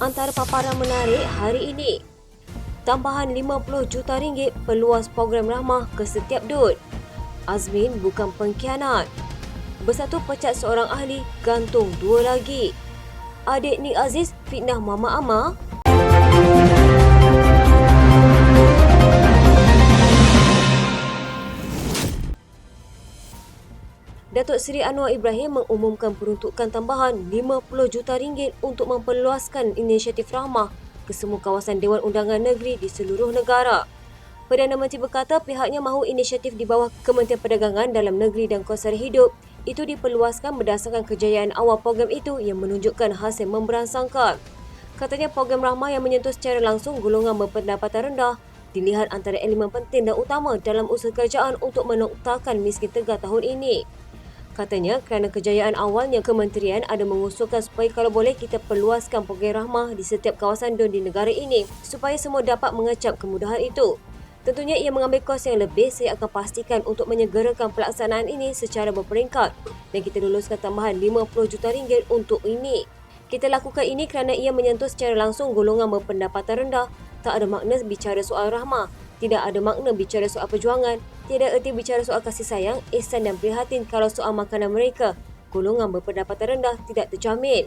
Antara paparan menarik hari ini, tambahan RM50 juta peluas program rahmah ke setiap dud. Azmin bukan pengkhianat. Bersatu pecat seorang ahli, gantung dua lagi. Adik Nik Aziz fitnah Mama Amar. Datuk Seri Anwar Ibrahim mengumumkan peruntukan tambahan RM50 juta untuk memperluaskan inisiatif rahmah ke semua kawasan Dewan Undangan Negeri di seluruh negara. Perdana Menteri berkata pihaknya mahu inisiatif di bawah Kementerian Perdagangan Dalam Negeri dan Kos Sara Hidup itu diperluaskan berdasarkan kejayaan awal program itu yang menunjukkan hasil memberangsangkan. Katanya program rahmah yang menyentuh secara langsung golongan berpendapatan rendah dilihat antara elemen penting dan utama dalam usaha kerajaan untuk menoktarkan miskin tegar tahun ini. Katanya kerana kejayaan awalnya kementerian ada mengusulkan supaya kalau boleh kita perluaskan program rahmah di setiap kawasan DUN di negara ini supaya semua dapat mengecap kemudahan itu. Tentunya ia mengambil kos yang lebih, saya akan pastikan untuk menyegerakan pelaksanaan ini secara berperingkat dan kita luluskan tambahan RM50 juta untuk ini. Kita lakukan ini kerana ia menyentuh secara langsung golongan berpendapatan rendah. Tak ada makna bicara soal rahmah. Tidak ada makna bicara soal perjuangan. Tidak erti bicara soal kasih sayang, ihsan dan prihatin kalau soal makanan mereka. Golongan berpendapatan rendah tidak terjamin.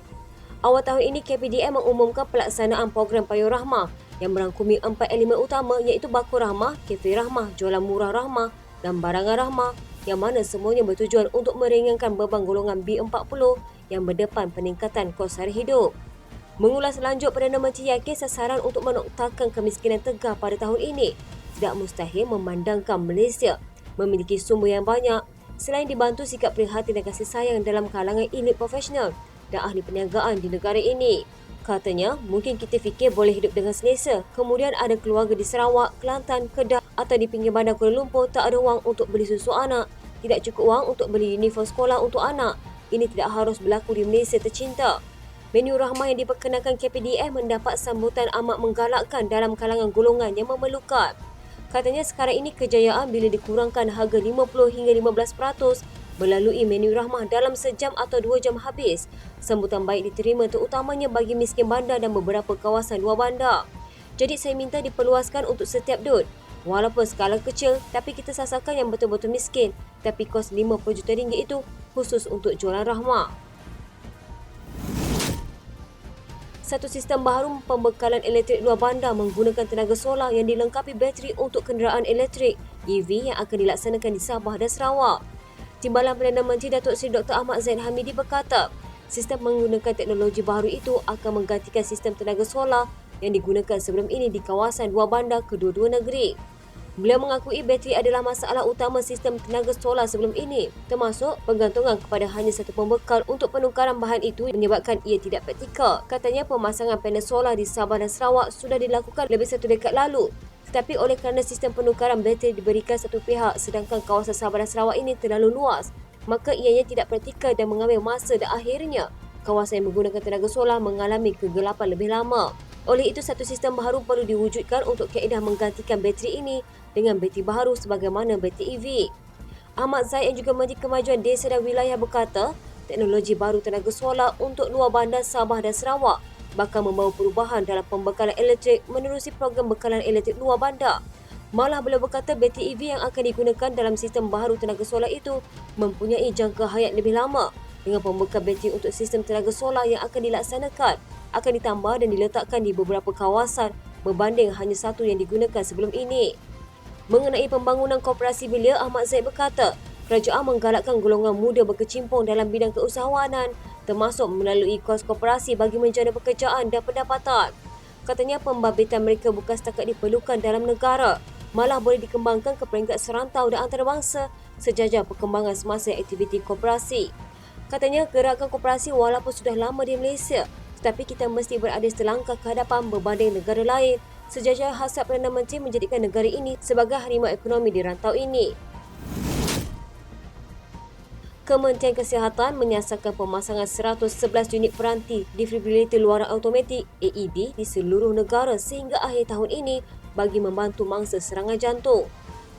Awal tahun ini, KPDM mengumumkan pelaksanaan program payung rahmah yang merangkumi 4 elemen utama iaitu bakul rahmah, kafe rahmah, jualan murah rahmah dan barangan rahmah yang mana semuanya bertujuan untuk meringankan beban golongan B40 yang berdepan peningkatan kos sara hidup. Mengulas lanjut, Perdana Menteri yakin sasaran untuk menoktarkan kemiskinan tegar pada tahun ini tidak mustahil memandangkan Malaysia memiliki sumber yang banyak selain dibantu sikap prihatin dan kasih sayang dalam kalangan elit profesional dan ahli perniagaan di negara ini. Katanya, mungkin kita fikir boleh hidup dengan selesa, kemudian ada keluarga di Sarawak, Kelantan, Kedah atau di pinggir bandar Kuala Lumpur tak ada wang untuk beli susu anak, tidak cukup wang untuk beli uniform sekolah untuk anak. Ini tidak harus berlaku di Malaysia tercinta. Menu rahmah yang diperkenalkan KPDM mendapat sambutan amat menggalakkan dalam kalangan golongan yang memerlukan. Katanya sekarang ini kejayaan bila dikurangkan harga 50 hingga 15% melalui menu rahmah dalam sejam atau 2 jam habis. Sambutan baik diterima terutamanya bagi miskin bandar dan beberapa kawasan luar bandar. Jadi saya minta diperluaskan untuk setiap dud. Walaupun skala kecil, tapi kita sasarkan yang betul-betul miskin. Tapi kos RM50 juta itu khusus untuk jualan rahmah. Satu sistem baharu pembekalan elektrik luar bandar menggunakan tenaga solar yang dilengkapi bateri untuk kenderaan elektrik EV yang akan dilaksanakan di Sabah dan Sarawak. Timbalan Perdana Menteri Datuk Seri Dr. Ahmad Zahid Hamidi berkata, sistem menggunakan teknologi baharu itu akan menggantikan sistem tenaga solar yang digunakan sebelum ini di kawasan luar bandar kedua-dua negeri. Beliau mengakui bateri adalah masalah utama sistem tenaga solar sebelum ini, termasuk pergantungan kepada hanya satu pembekal untuk penukaran bahan itu menyebabkan ia tidak praktikal. Katanya pemasangan panel solar di Sabah dan Sarawak sudah dilakukan lebih 1 dekad lalu. Tetapi oleh kerana sistem penukaran bateri diberikan satu pihak sedangkan kawasan Sabah dan Sarawak ini terlalu luas, maka ianya tidak praktikal dan mengambil masa dan akhirnya kawasan yang menggunakan tenaga solar mengalami kegelapan lebih lama. Oleh itu, satu sistem baharu perlu diwujudkan untuk kaedah menggantikan bateri ini dengan bateri baharu sebagaimana bateri EV. Ahmad Zaid yang juga Menteri Kemajuan Desa dan Wilayah berkata, teknologi baru tenaga solar untuk luar bandar Sabah dan Sarawak bakal membawa perubahan dalam pembekalan elektrik menerusi program bekalan elektrik luar bandar. Malah beliau berkata bateri EV yang akan digunakan dalam sistem baharu tenaga solar itu mempunyai jangka hayat lebih lama dengan pembekal bateri untuk sistem tenaga solar yang akan dilaksanakan akan ditambah dan diletakkan di beberapa kawasan berbanding hanya satu yang digunakan sebelum ini. Mengenai pembangunan koperasi belia, Ahmad Zaid berkata, kerajaan menggalakkan golongan muda berkecimpung dalam bidang keusahawanan termasuk melalui kos koperasi bagi menjana pekerjaan dan pendapatan. Katanya pembabit mereka bukan setakat diperlukan dalam negara, malah boleh dikembangkan ke peringkat serantau dan antarabangsa sejajar perkembangan semasa aktiviti koperasi. Katanya gerakan koperasi walaupun sudah lama di Malaysia, tetapi kita mesti berada selangkah ke hadapan berbanding negara lain sejajar hasrat Perdana Menteri menjadikan negara ini sebagai harimau ekonomi di rantau ini. Kementerian Kesihatan menyasarkan pemasangan 111 unit peranti defibrilator luaran automatik AED di seluruh negara sehingga akhir tahun ini bagi membantu mangsa serangan jantung.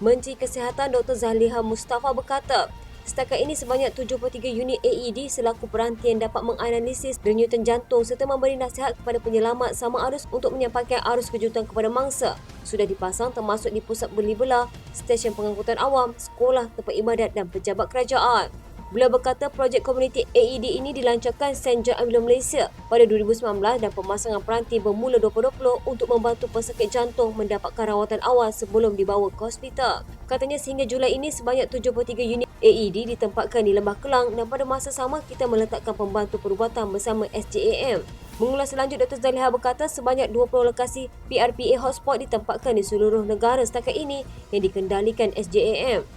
Menteri Kesihatan Dr. Zaliha Mustafa berkata, Setakat ini sebanyak 73 unit AED selaku peranti yang dapat menganalisis denyutan jantung serta memberi nasihat kepada penyelamat sama arus untuk menyampaikan arus kejutan kepada mangsa sudah dipasang termasuk di pusat beli belah, stesen pengangkutan awam, sekolah, tempat ibadat dan pejabat kerajaan. Beliau berkata projek komuniti AED ini dilancarkan St. John Ambulance Malaysia pada 2019 dan pemasangan peranti bermula 2020 untuk membantu pesakit jantung mendapatkan rawatan awal sebelum dibawa ke hospital. Katanya sehingga Julai ini sebanyak 73 unit AED ditempatkan di Lembah Kelang dan pada masa sama kita meletakkan pembantu perubatan bersama SJAM. Mengulas selanjut, Dr. Zaliha berkata sebanyak 20 lokasi PRPA hotspot ditempatkan di seluruh negara setakat ini yang dikendalikan SJAM.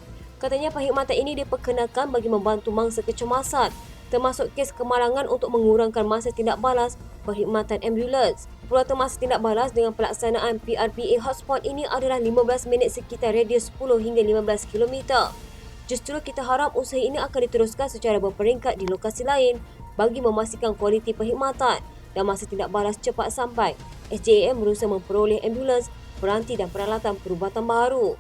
Katanya perkhidmatan ini diperkenalkan bagi membantu mangsa kecemasan, termasuk kes kemalangan untuk mengurangkan masa tindak balas perkhidmatan ambulans. Purata masa tindak balas dengan pelaksanaan PRPA hotspot ini adalah 15 minit sekitar radius 10 hingga 15 km. Justru kita harap usaha ini akan diteruskan secara berperingkat di lokasi lain bagi memastikan kualiti perkhidmatan dan masa tindak balas cepat sampai. SJAM berusaha memperoleh ambulans, peranti dan peralatan perubatan baru.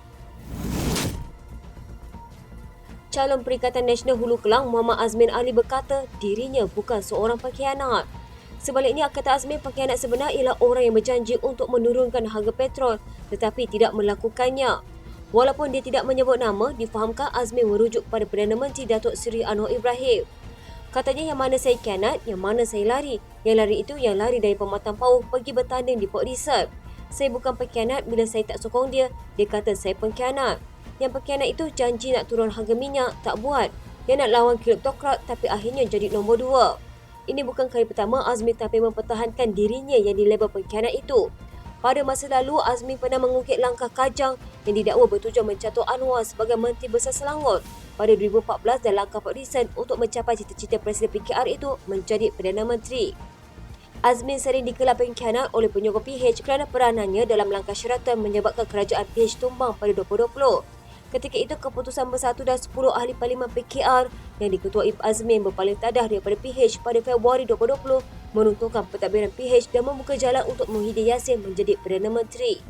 Calon Perikatan Nasional Hulu Kelang Muhammad Azmin Ali berkata dirinya bukan seorang pengkhianat. Sebaliknya, kata Azmin, pengkhianat sebenar ialah orang yang berjanji untuk menurunkan harga petrol tetapi tidak melakukannya. Walaupun dia tidak menyebut nama, difahamkan Azmin merujuk pada Perdana Menteri Datuk Seri Anwar Ibrahim. Katanya yang mana saya khianat, yang mana saya lari. Yang lari itu yang lari dari Pematang Pauh pergi bertanding di Port Reserve. Saya bukan pengkhianat bila saya tak sokong dia. Dia kata saya pengkhianat. Yang pengkhianat itu janji nak turun harga minyak, tak buat. Dia nak lawan kleptokrat tapi akhirnya jadi nombor 2. Ini bukan kali pertama Azmin tampil mempertahankan dirinya yang dilabel pengkhianat itu. Pada masa lalu, Azmin pernah mengungkit langkah kajang yang didakwa bertujuan mencatur Anwar sebagai Menteri Besar Selangor pada 2014 dan langkah Port Dickson untuk mencapai cita-cita Presiden PKR itu menjadi Perdana Menteri. Azmin sering dikelar pengkhianat oleh penyokong PH kerana peranannya dalam langkah syaratan menyebabkan kerajaan PH tumbang pada 2020. Ketika itu, keputusan bersatu dan 10 ahli Parlimen PKR yang diketuai Azmin berpaling tadah daripada PH pada Februari 2020 menunturkan pentadbiran PH dan membuka jalan untuk Muhyiddin Yassin menjadi Perdana Menteri.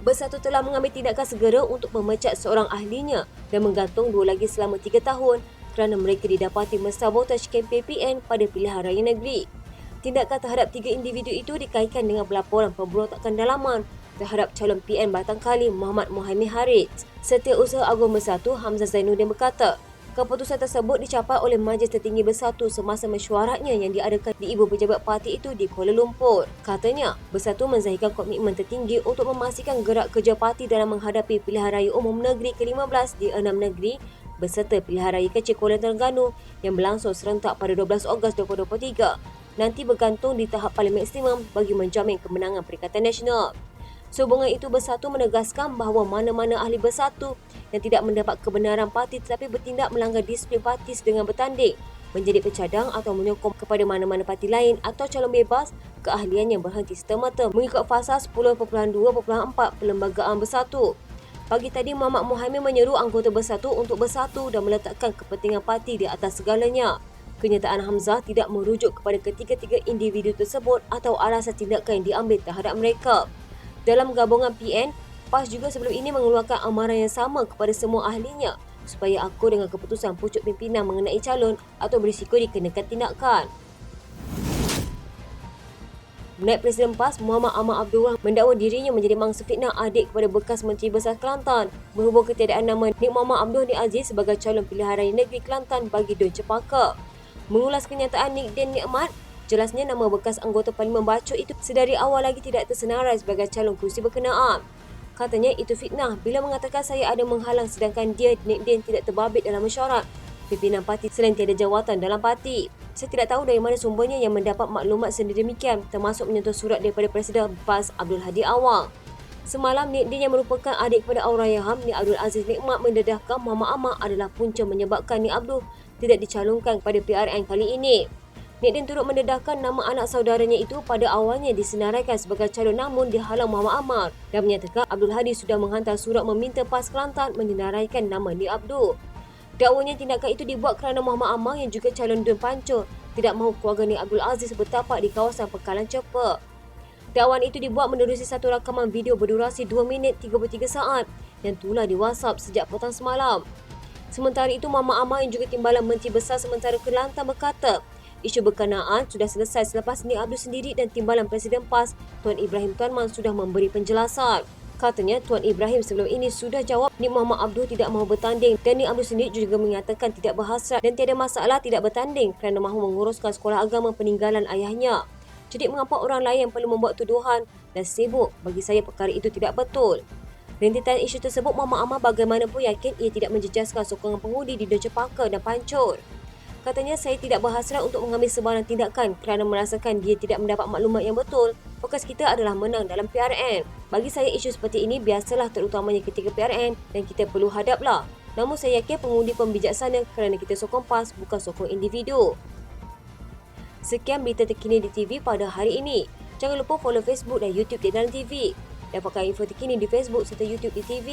Bersatu telah mengambil tindakan segera untuk memecat seorang ahlinya dan menggantung 2 lagi selama 3 tahun kerana mereka didapati mensabotase kempen PN pada pilihan raya negeri. Tindakan terhadap 3 individu itu dikaitkan dengan pelaporan pemberontakan dalaman terhadap calon PN Batang Kali Muhammad Mohamed Harith. Setiausaha Agung Bersatu Hamzah Zainuddin berkata, keputusan tersebut dicapai oleh Majlis Tertinggi Bersatu semasa mesyuaratnya yang diadakan di Ibu Pejabat Parti itu di Kuala Lumpur. Katanya, Bersatu menzahirkan komitmen tertinggi untuk memastikan gerak kerja parti dalam menghadapi pilihan raya umum negeri ke-15 di 6 negeri beserta pilihan raya kecil Kuala Terengganu yang berlangsung serentak pada 12 Ogos 2023 nanti bergantung di tahap paling maksimum bagi menjamin kemenangan Perikatan Nasional. Sehubungan itu, Bersatu menegaskan bahawa mana-mana ahli Bersatu yang tidak mendapat kebenaran parti tetapi bertindak melanggar disiplin parti dengan bertanding, menjadi pencadang atau menyokong kepada mana-mana parti lain atau calon bebas, keahlian yang berhenti serta-merta mengikut fasa 10.2.4 Perlembagaan Bersatu. Pagi tadi, Muhammad Mohamed menyeru anggota Bersatu untuk bersatu dan meletakkan kepentingan parti di atas segalanya. Kenyataan Hamzah tidak merujuk kepada ketiga-tiga individu tersebut atau alasan tindakan yang diambil terhadap mereka. Dalam gabungan PN, PAS juga sebelum ini mengeluarkan amaran yang sama kepada semua ahlinya supaya akur dengan keputusan pucuk pimpinan mengenai calon atau berisiko dikenakan tindakan. Naib Presiden PAS Muhammad Ahmad Abdul mendakwa dirinya menjadi mangsa fitnah adik kepada bekas Menteri Besar Kelantan berhubung ketiadaan nama Nik Muhammad Abdul Nik Aziz sebagai calon pilihan raya negeri Kelantan bagi Dun Cepaka. Mengulas kenyataan Nik Din Nikmat, jelasnya nama bekas anggota Parlimen Bacok itu sedari awal lagi tidak tersenarai sebagai calon kerusi berkenaan. Katanya itu fitnah bila mengatakan saya ada menghalang sedangkan dia Nik Din tidak terbabit dalam mesyuarat pimpinan parti selain tiada jawatan dalam parti. Saya tidak tahu dari mana sumbernya yang mendapat maklumat sedemikian termasuk menyentuh surat daripada Presiden PAS Abdul Hadi Awang. Semalam, Nik Din yang merupakan adik kepada Aurayaham Nik Abdul Aziz Nikmat mendedahkan Muhammad Ahmad adalah punca menyebabkan Nik Abdul tidak dicalonkan pada PRN kali ini. Nik Din turut mendedahkan nama anak saudaranya itu pada awalnya disenaraikan sebagai calon namun dihalang Muhammad Ahmad dan menyatakan Abdul Hadi sudah menghantar surat meminta PAS Kelantan menyenaraikan nama Nik Abdul. Dakwanya tindakan itu dibuat kerana Muhammad Ahmad yang juga calon Dun Pancur tidak mahu keluarga Nik Abdul Aziz bertapak di kawasan Pekalan Cepa. Dakwaan itu dibuat menerusi satu rakaman video berdurasi 2 minit 33 saat yang tular di WhatsApp sejak petang semalam. Sementara itu, Mama Amar yang juga Timbalan Menteri Besar Sementara Kelantan berkata, isu berkenaan sudah selesai selepas Nik Abdul sendiri dan Timbalan Presiden PAS Tuan Ibrahim Tuan Man sudah memberi penjelasan. Katanya Tuan Ibrahim sebelum ini sudah jawab Nik Muhammad Abdul tidak mahu bertanding dan Nik Abdul sendiri juga menyatakan tidak berhasrat dan tiada masalah tidak bertanding kerana mahu menguruskan sekolah agama peninggalan ayahnya. Jadi mengapa orang lain yang perlu membuat tuduhan dan sibuk? Bagi saya perkara itu tidak betul. Rentetan isu tersebut, Mama Amar bagaimanapun yakin ia tidak menjejaskan sokongan pengundi di Don Cepaka dan Pancur. Katanya, saya tidak berhasrat untuk mengambil sebarang tindakan kerana merasakan dia tidak mendapat maklumat yang betul. Fokus kita adalah menang dalam PRN. Bagi saya, isu seperti ini biasalah terutamanya ketika PRN dan kita perlu hadaplah. Namun saya yakin pengundi pun bijaksana kerana kita sokong PAS bukan sokong individu. Sekian berita terkini di TV pada hari ini. Jangan lupa follow Facebook dan YouTube di Dalam TV. Dapatkan info terkini di Facebook serta YouTube di TV.